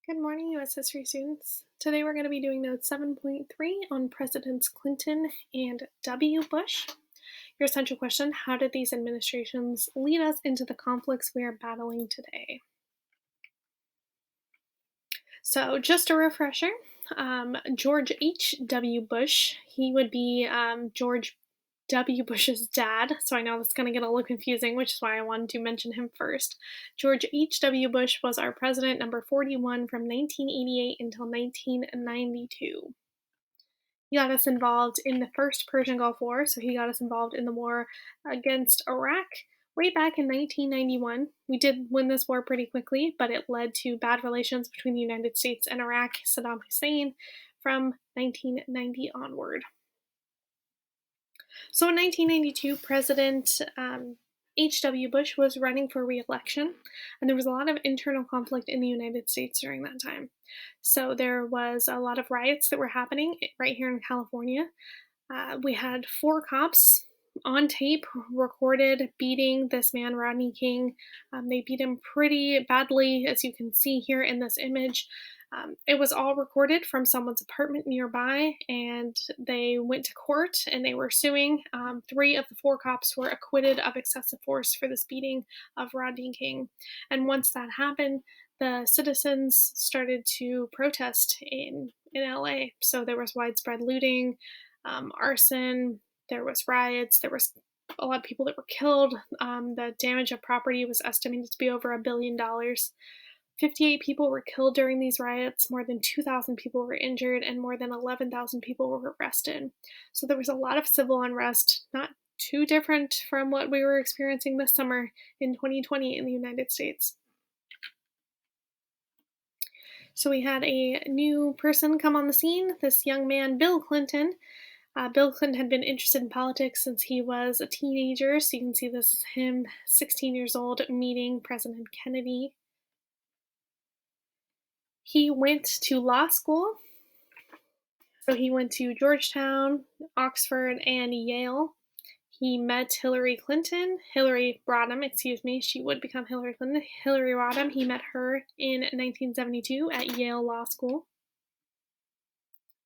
Good morning, U.S. history students. Today we're going to be doing note 7.3 on Presidents Clinton and W. Bush. Your essential question: how did these administrations lead us into the conflicts we are battling today? So, just a refresher, George H.W. Bush, he would be George W. Bush's dad, so I know that's going to get a little confusing, which is why I wanted to mention him first. George H.W. Bush was our president, number 41, from 1988 until 1992. He got us involved in the first Persian Gulf War, so he got us involved in the war against Iraq way back in 1991. We did win this war pretty quickly, but it led to bad relations between the United States and Iraq, Saddam Hussein, from 1990 onward. So in 1992, President H.W. Bush was running for re-election, and there was a lot of internal conflict in the United States during that time. So there was a lot of riots that were happening right here in California. We had 4 cops on tape recorded beating this man, Rodney King. They beat him pretty badly, as you can see here in this image. It was all recorded from someone's apartment nearby, and they went to court and they were suing. 3 of the 4 cops were acquitted of excessive force for this beating of Rodney King. And once that happened, the citizens started to protest in LA. So there was widespread looting, arson, there was riots, there was a lot of people that were killed. The damage of property was estimated to be over $1 billion. 58 people were killed during these riots, more than 2,000 people were injured, and more than 11,000 people were arrested. So there was a lot of civil unrest, not too different from what we were experiencing this summer in 2020 in the United States. So we had a new person come on the scene, this young man, Bill Clinton. Bill Clinton had been interested in politics since he was a teenager, so you can see this is him, 16 years old, meeting President Kennedy. He went to law school, so he went to Georgetown, Oxford, and Yale. He met Hillary Rodham, she would become Hillary Clinton. Hillary Rodham, he met her in 1972 at Yale Law School.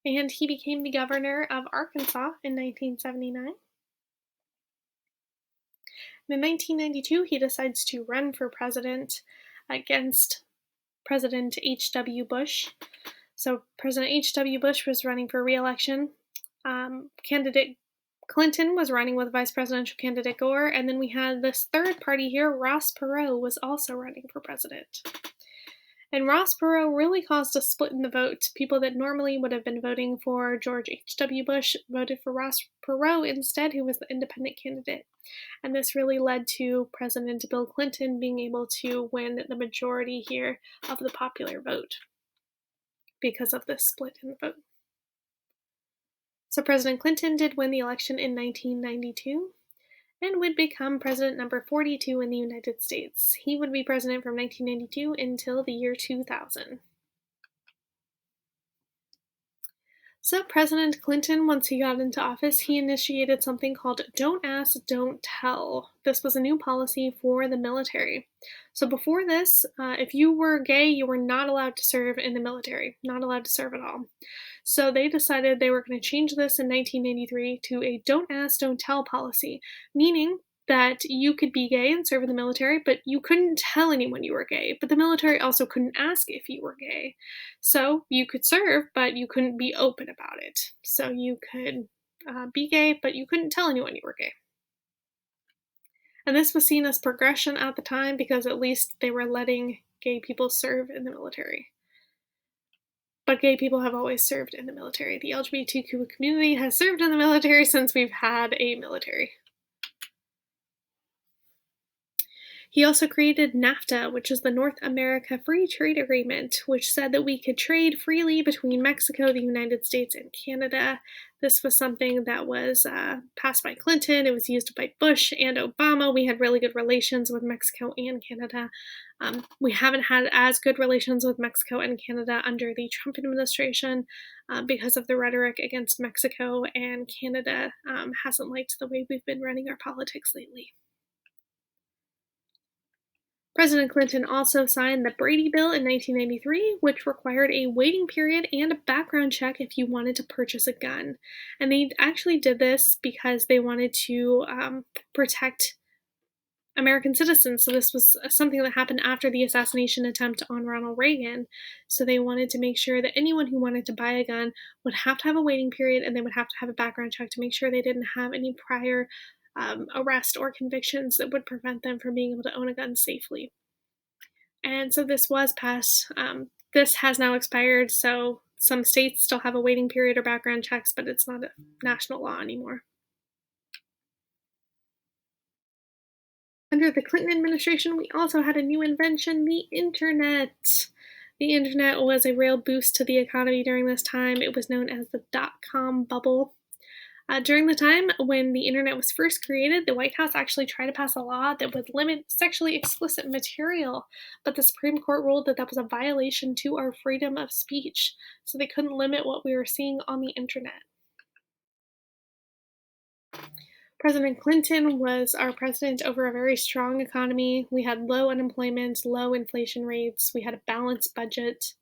And he became the governor of Arkansas in 1979. In 1992, he decides to run for president against President H.W. Bush. So President H.W. Bush was running for re-election. Candidate Clinton was running with vice presidential candidate Gore, and then we had this third party here, Ross Perot, was also running for president. And Ross Perot really caused a split in the vote. People that normally would have been voting for George H.W. Bush voted for Ross Perot instead, who was the independent candidate. And this really led to President Bill Clinton being able to win the majority here of the popular vote because of this split in the vote. So President Clinton did win the election in 1992 and would become president number 42 in the United States. He would be president from 1992 until the year 2000. So President Clinton, once he got into office, he initiated something called Don't Ask, Don't Tell. This was a new policy for the military. So before this, if you were gay, you were not allowed to serve in the military, not allowed to serve at all. So they decided they were going to change this in 1993 to a Don't Ask, Don't Tell policy, meaning that you could be gay and serve in the military, but you couldn't tell anyone you were gay. But the military also couldn't ask if you were gay. So you could serve, but you couldn't be open about it. So you could be gay, but you couldn't tell anyone you were gay. And this was seen as progression at the time because at least they were letting gay people serve in the military. But gay people have always served in the military. The LGBTQ community has served in the military since we've had a military. He also created NAFTA, which is the North America Free Trade Agreement, which said that we could trade freely between Mexico, the United States, and Canada. This was something that was passed by Clinton. It was used by Bush and Obama. We had really good relations with Mexico and Canada. We haven't had as good relations with Mexico and Canada under the Trump administration because of the rhetoric against Mexico, and Canada hasn't liked the way we've been running our politics lately. President Clinton also signed the Brady Bill in 1993, which required a waiting period and a background check if you wanted to purchase a gun. And they actually did this because they wanted to protect American citizens. So this was something that happened after the assassination attempt on Ronald Reagan. So they wanted to make sure that anyone who wanted to buy a gun would have to have a waiting period, and they would have to have a background check to make sure they didn't have any prior arrest or convictions that would prevent them from being able to own a gun safely. And so this was passed. This has now expired, so some states still have a waiting period or background checks, but it's not a national law anymore. Under the Clinton administration, we also had a new invention, the internet. The internet was a real boost to the economy during this time. It was known as the dot-com bubble. During the time when the internet was first created, the White House actually tried to pass a law that would limit sexually explicit material, but the Supreme Court ruled that that was a violation to our freedom of speech, so they couldn't limit what we were seeing on the internet. President Clinton was our president over a very strong economy. We had low unemployment, low inflation rates, we had a balanced budget.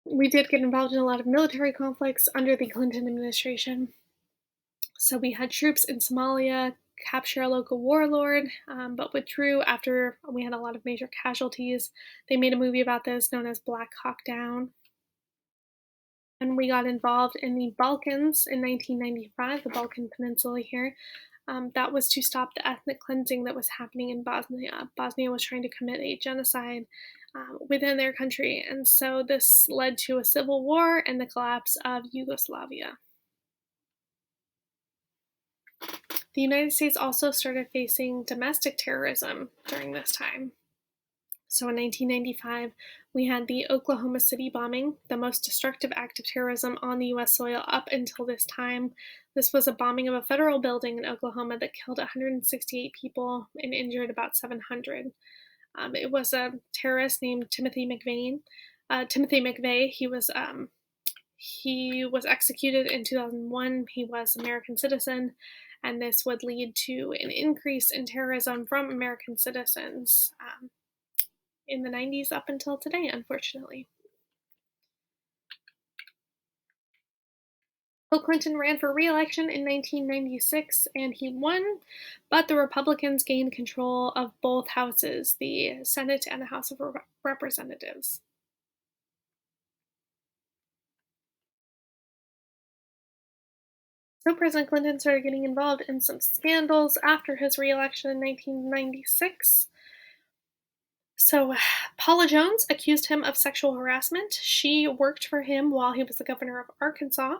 We did get involved in a lot of military conflicts under the Clinton administration. So we had troops in Somalia capture a local warlord, but withdrew after we had a lot of major casualties. They made a movie about this known as Black Hawk Down. And we got involved in the Balkans in 1995, the Balkan Peninsula here. That was to stop the ethnic cleansing that was happening in Bosnia. Bosnia was trying to commit a genocide within their country, and so this led to a civil war and the collapse of Yugoslavia. The United States also started facing domestic terrorism during this time. So in 1995, we had the Oklahoma City bombing, the most destructive act of terrorism on the US soil up until this time. This was a bombing of a federal building in Oklahoma that killed 168 people and injured about 700. It was a terrorist named Timothy McVeigh. He was executed in 2001. He was an American citizen, and this would lead to an increase in terrorism from American citizens in the 90s up until today, unfortunately. Bill Clinton ran for re-election in 1996 and he won, but the Republicans gained control of both houses, the Senate and the House of Representatives. So President Clinton started getting involved in some scandals after his re-election in 1996. So Paula Jones accused him of sexual harassment. She worked for him while he was the governor of Arkansas,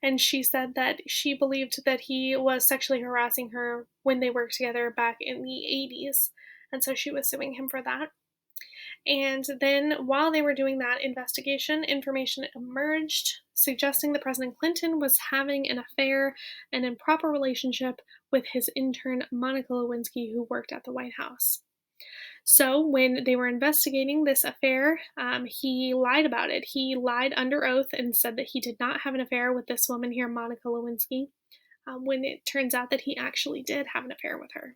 and she said that she believed that he was sexually harassing her when they worked together back in the 80s, and so she was suing him for that. And then while they were doing that investigation, information emerged suggesting that President Clinton was having an affair, an improper relationship with his intern Monica Lewinsky, who worked at the White House. So when they were investigating this affair, he lied about it. He lied under oath and said that he did not have an affair with this woman here, Monica Lewinsky, when it turns out that he actually did have an affair with her.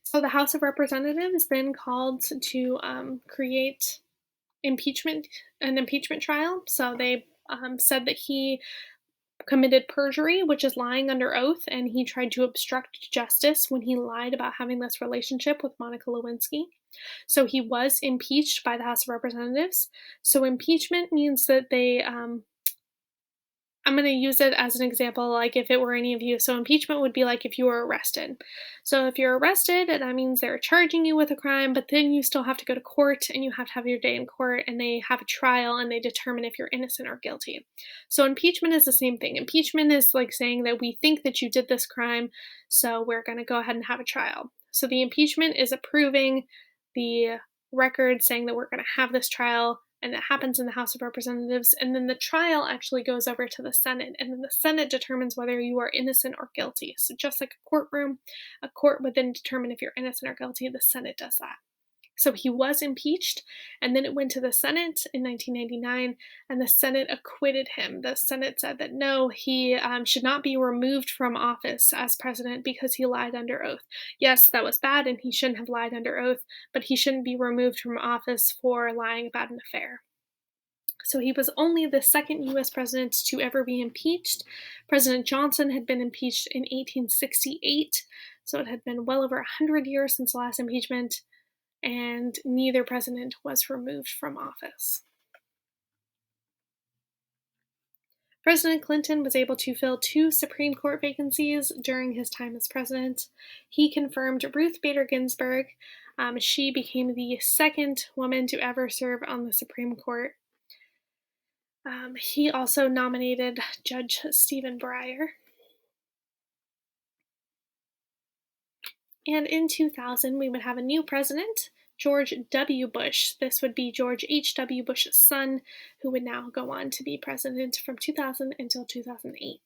So the House of Representatives then called to create an impeachment trial. So they said that he committed perjury, which is lying under oath, and he tried to obstruct justice when he lied about having this relationship with Monica Lewinsky. So he was impeached by the House of Representatives. So impeachment means that I'm going to use it as an example, like if it were any of you. So impeachment would be like if you were arrested. So if you're arrested, that means they're charging you with a crime, but then you still have to go to court and you have to have your day in court and they have a trial and they determine if you're innocent or guilty. So impeachment is the same thing. Impeachment is like saying that we think that you did this crime, so we're going to go ahead and have a trial. So the impeachment is approving the record saying that we're going to have this trial, and it happens in the House of Representatives, and then the trial actually goes over to the Senate, and then the Senate determines whether you are innocent or guilty. So just like a courtroom, a court would then determine if you're innocent or guilty, the Senate does that. So he was impeached, and then it went to the Senate in 1999, and the Senate acquitted him. The Senate said that no, he should not be removed from office as president because he lied under oath. Yes, that was bad, and he shouldn't have lied under oath, but he shouldn't be removed from office for lying about an affair. So he was only the second US president to ever be impeached. President Johnson had been impeached in 1868, so it had been well over 100 years since the last impeachment, and neither president was removed from office. President Clinton was able to fill 2 Supreme Court vacancies during his time as president. He confirmed Ruth Bader Ginsburg. She became the second woman to ever serve on the Supreme Court. He also nominated Judge Stephen Breyer. And in 2000, we would have a new president, George W. Bush. This would be George H.W. Bush's son, who would now go on to be president from 2000 until 2008.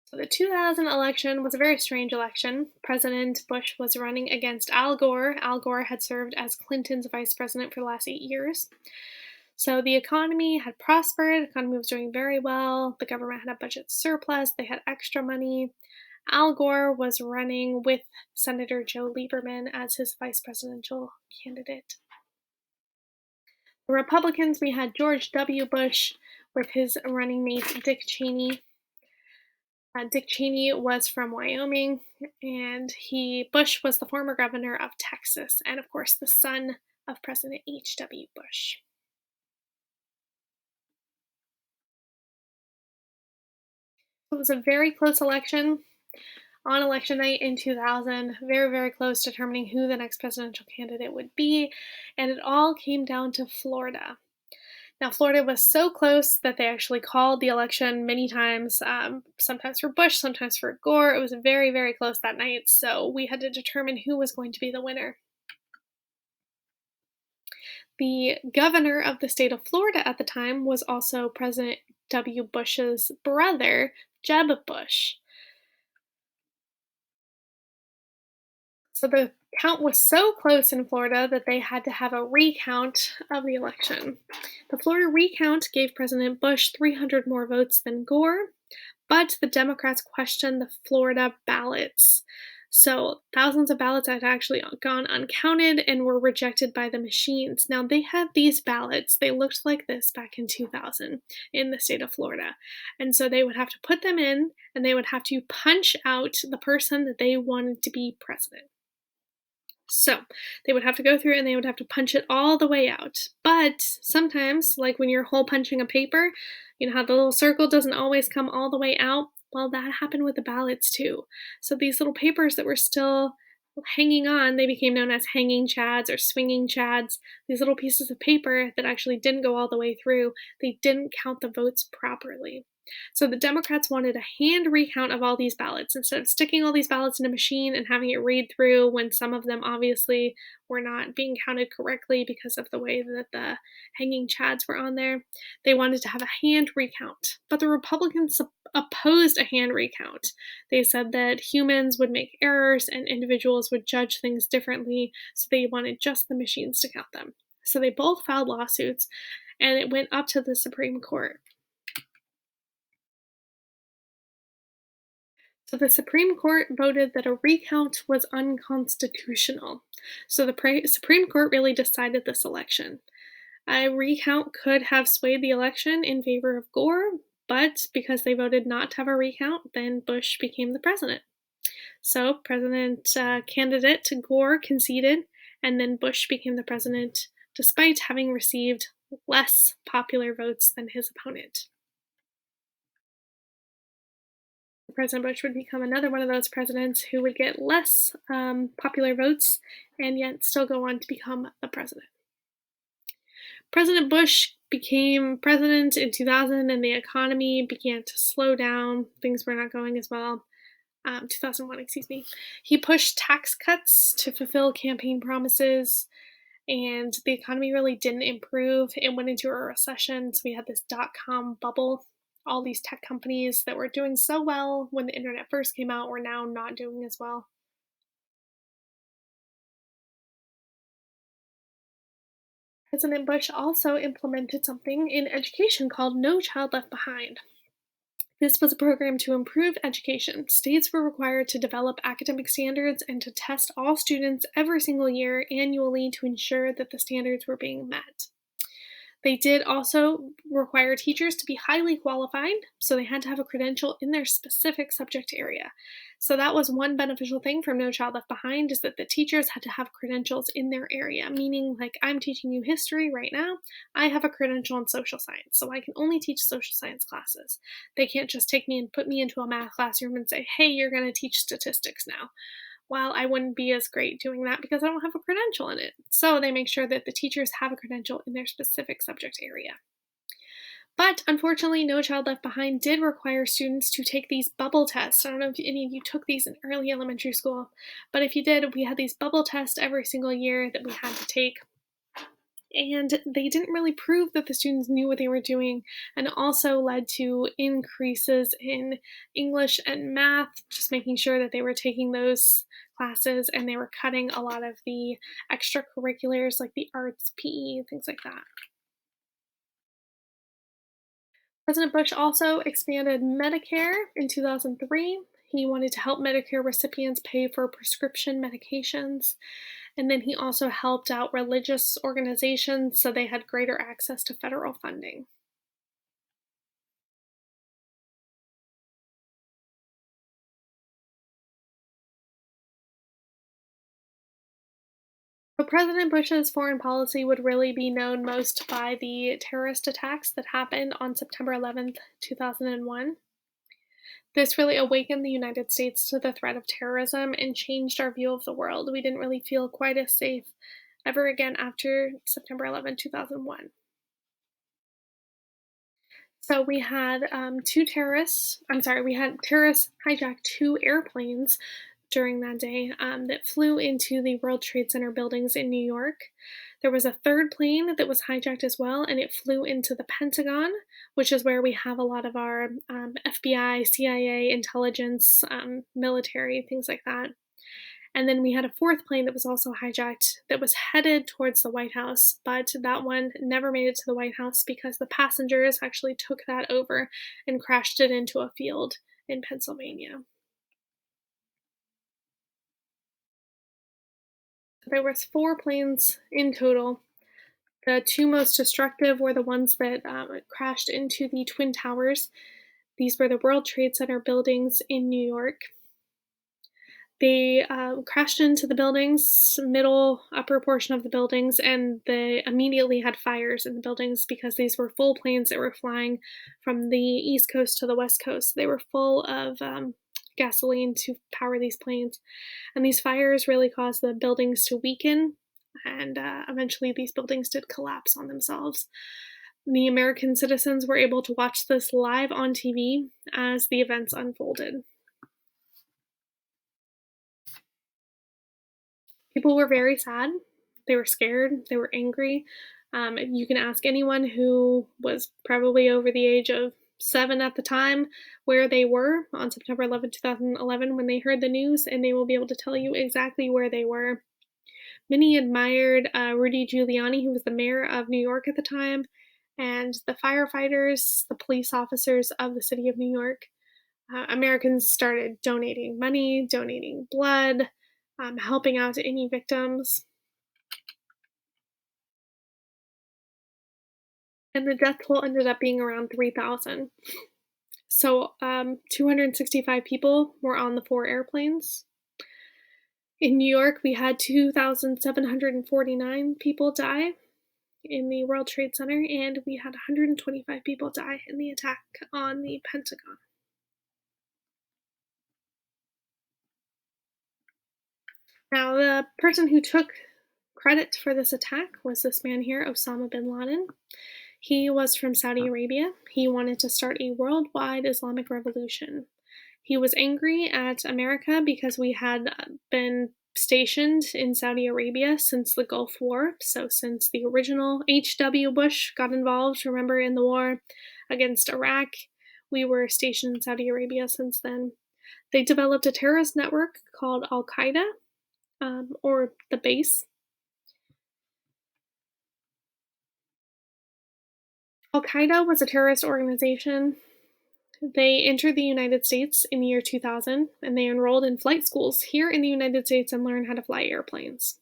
So the 2000 election was a very strange election. President Bush was running against Al Gore. Al Gore had served as Clinton's vice president for the last 8 years. So the economy had prospered, the economy was doing very well, the government had a budget surplus, they had extra money. Al Gore was running with Senator Joe Lieberman as his vice presidential candidate. The Republicans, we had George W. Bush with his running mate Dick Cheney. Dick Cheney was from Wyoming, and Bush was the former governor of Texas, and of course the son of President H.W. Bush. It was a very close election. On election night in 2000, very, very close, determining who the next presidential candidate would be, and it all came down to Florida. Now, Florida was so close that they actually called the election many times, sometimes for Bush, sometimes for Gore. It was very, very close that night, so we had to determine who was going to be the winner. The governor of the state of Florida at the time was also President W. Bush's brother, Jeb Bush. So the count was so close in Florida that they had to have a recount of the election. The Florida recount gave President Bush 300 more votes than Gore, but the Democrats questioned the Florida ballots. So thousands of ballots had actually gone uncounted and were rejected by the machines. Now they had these ballots, they looked like this back in 2000 in the state of Florida. And so they would have to put them in and they would have to punch out the person that they wanted to be president. So they would have to go through and they would have to punch it all the way out. But sometimes, like when you're hole punching a paper, you know how the little circle doesn't always come all the way out? Well, that happened with the ballots too. So these little papers that were still hanging on, they became known as hanging chads or swinging chads. These little pieces of paper that actually didn't go all the way through, they didn't count the votes properly. So the Democrats wanted a hand recount of all these ballots instead of sticking all these ballots in a machine and having it read through when some of them obviously were not being counted correctly because of the way that the hanging chads were on there. They wanted to have a hand recount, but the Republicans opposed a hand recount. They said that humans would make errors and individuals would judge things differently, so they wanted just the machines to count them. So they both filed lawsuits, and it went up to the Supreme Court. So the Supreme Court voted that a recount was unconstitutional. So the Supreme Court really decided this election. A recount could have swayed the election in favor of Gore, but because they voted not to have a recount, then Bush became the president. So President candidate Gore conceded, and then Bush became the president despite having received less popular votes than his opponent. President Bush would become another one of those presidents who would get less popular votes and yet still go on to become the president. President Bush became president in 2000 and the economy began to slow down. Things were not going as well. 2001, excuse me. He pushed tax cuts to fulfill campaign promises, and the economy really didn't improve. It went into a recession, so we had this dot-com bubble. All these tech companies that were doing so well when the internet first came out were now not doing as well. President Bush also implemented something in education called No Child Left Behind. This was a program to improve education. States were required to develop academic standards and to test all students every single year annually to ensure that the standards were being met. They did also require teachers to be highly qualified, so they had to have a credential in their specific subject area. So that was one beneficial thing from No Child Left Behind, is that the teachers had to have credentials in their area, meaning like I'm teaching you history right now, I have a credential in social science, so I can only teach social science classes. They can't just take me and put me into a math classroom and say, hey, you're going to teach statistics now. Well, I wouldn't be as great doing that because I don't have a credential in it. So they make sure that the teachers have a credential in their specific subject area. But unfortunately, No Child Left Behind did require students to take these bubble tests. I don't know if any of you took these in early elementary school, but if you did, we had these bubble tests every single year that we had to take. And they didn't really prove that the students knew what they were doing, and also led to increases in English and math, just making sure that they were taking those classes and they were cutting a lot of the extracurriculars like the arts, PE, things like that. President Bush also expanded Medicare in 2003. He wanted to help Medicare recipients pay for prescription medications. And then he also helped out religious organizations so they had greater access to federal funding. So President Bush's foreign policy would really be known most by the terrorist attacks that happened on September 11th, 2001. This really awakened the United States to the threat of terrorism and changed our view of the world. We didn't really feel quite as safe ever again after September 11th, 2001. So we had we had terrorists hijack two airplanes during that day that flew into the World Trade Center buildings in New York. There was a third plane that was hijacked as well, and it flew into the Pentagon, which is where we have a lot of our FBI, CIA, intelligence, military, things like that. And then we had a fourth plane that was also hijacked that was headed towards the White House, but that one never made it to the White House because the passengers actually took that over and crashed it into a field in Pennsylvania. There was four planes in total. The two most destructive were the ones that crashed into the Twin Towers. These were the World Trade Center buildings in New York. They crashed into the buildings, middle, upper portion of the buildings, and they immediately had fires in the buildings because these were full planes that were flying from the East Coast to the West Coast. They were full of gasoline to power these planes. And these fires really caused the buildings to weaken, and eventually these buildings did collapse on themselves. The American citizens were able to watch this live on TV as the events unfolded. People were very sad. They were scared. They were angry. You can ask anyone who was probably over the age of 7 at the time where they were on September 11th, 2011 when they heard the news, and they will be able to tell you exactly where they were. Many admired Rudy Giuliani, who was the mayor of New York at the time, and the firefighters, the police officers of the city of New York. Americans started donating money, donating blood, helping out any victims. And the death toll ended up being around 3,000. So 265 people were on the four airplanes. In New York, we had 2,749 people die in the World Trade Center, and we had 125 people die in the attack on the Pentagon. Now, the person who took credit for this attack was this man here, Osama bin Laden. He was from Saudi Arabia. He wanted to start a worldwide Islamic revolution. He was angry at America because we had been stationed in Saudi Arabia since the Gulf War. So, since the original H.W. Bush got involved, remember, in the war against Iraq, we were stationed in Saudi Arabia since then. They developed a terrorist network called Al Qaeda, or the base. Al-Qaeda was a terrorist organization. They entered the United States in the year 2000, and they enrolled in flight schools here in the United States and learned how to fly airplanes.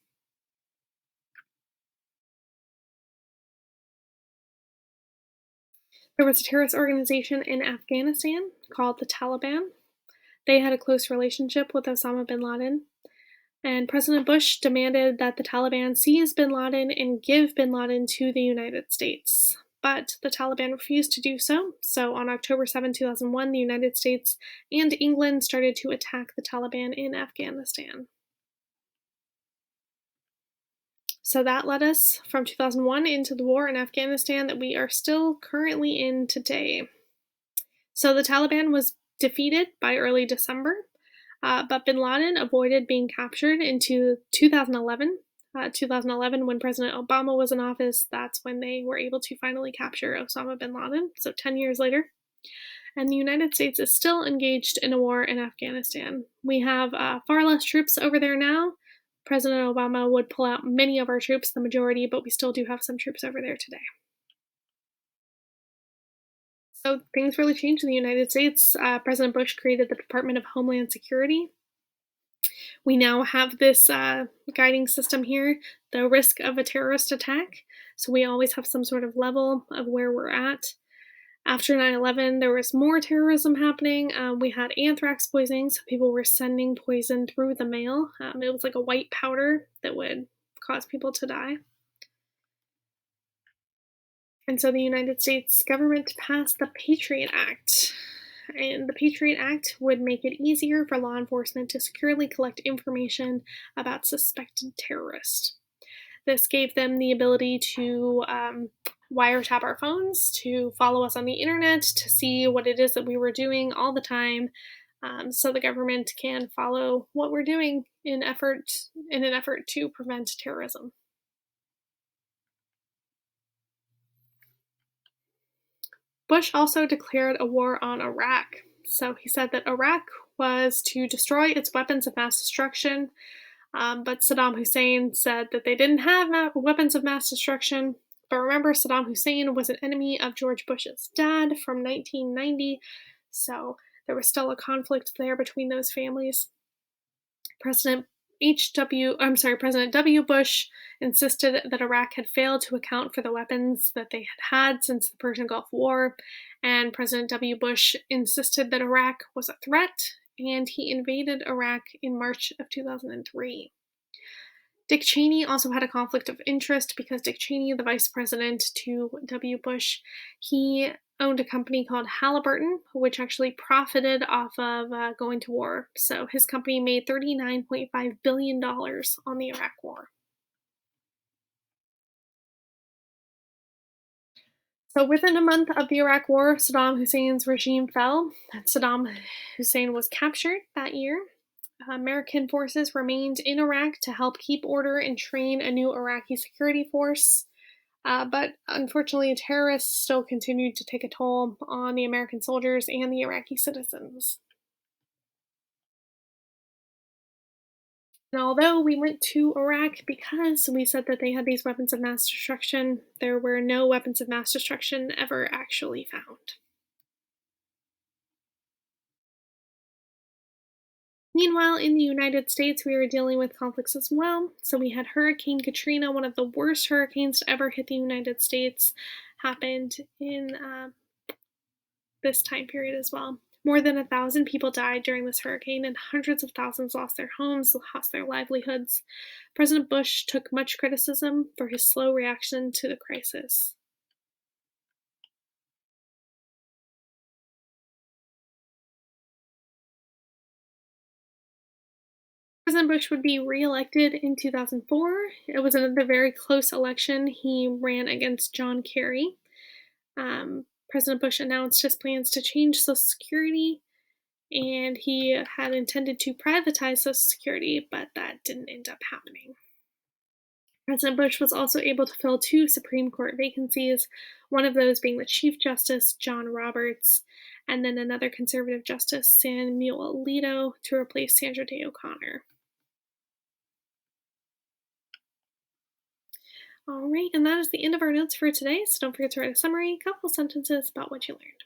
There was a terrorist organization in Afghanistan called the Taliban. They had a close relationship with Osama bin Laden, and President Bush demanded that the Taliban seize bin Laden and give bin Laden to the United States. But the Taliban refused to do so. So on October 7, 2001, the United States and England started to attack the Taliban in Afghanistan. So that led us from 2001 into the war in Afghanistan that we are still currently in today. So the Taliban was defeated by early December, but bin Laden avoided being captured into 2011. 2011, when President Obama was in office, that's when they were able to finally capture Osama bin Laden, so 10 years later. And the United States is still engaged in a war in Afghanistan. We have far less troops over there now. President Obama would pull out many of our troops, the majority, but we still do have some troops over there today. So things really changed in the United States. President Bush created the Department of Homeland Security. We now have this guiding system here, the risk of a terrorist attack. So we always have some sort of level of where we're at. After 9/11, there was more terrorism happening. We had anthrax poisoning, so people were sending poison through the mail. It was like a white powder that would cause people to die. And so the United States government passed the Patriot Act. And the Patriot Act would make it easier for law enforcement to securely collect information about suspected terrorists. This gave them the ability to wiretap our phones, to follow us on the internet, to see what it is that we were doing all the time, so the government can follow what we're doing in an effort to prevent terrorism. Bush also declared a war on Iraq. So he said that Iraq was to destroy its weapons of mass destruction, but Saddam Hussein said that they didn't have weapons of mass destruction. But remember, Saddam Hussein was an enemy of George Bush's dad from 1990, so there was still a conflict there between those families. President W. Bush insisted that Iraq had failed to account for the weapons that they had had since the Persian Gulf War, and President W. Bush insisted that Iraq was a threat, and he invaded Iraq in March of 2003. Dick Cheney also had a conflict of interest because Dick Cheney, the vice president to W. Bush, he owned a company called Halliburton, which actually profited off of going to war. So his company made $39.5 billion on the Iraq War. So within a month of the Iraq War, Saddam Hussein's regime fell. Saddam Hussein was captured that year. American forces remained in Iraq to help keep order and train a new Iraqi security force. But unfortunately, terrorists still continued to take a toll on the American soldiers and the Iraqi citizens. And although we went to Iraq because we said that they had these weapons of mass destruction, there were no weapons of mass destruction ever actually found. Meanwhile, in the United States, we were dealing with conflicts as well. So we had Hurricane Katrina, one of the worst hurricanes to ever hit the United States, happened in this time period as well. More than 1,000 people died during this hurricane, and hundreds of thousands lost their homes, lost their livelihoods. President Bush took much criticism for his slow reaction to the crisis. President Bush would be reelected in 2004. It was another very close election. He ran against John Kerry. President Bush announced his plans to change Social Security, and he had intended to privatize Social Security, but that didn't end up happening. President Bush was also able to fill two Supreme Court vacancies, one of those being the Chief Justice, John Roberts, and then another conservative justice, Samuel Alito, to replace Sandra Day O'Connor. All right, and that is the end of our notes for today. So don't forget to write a summary, a couple sentences about what you learned.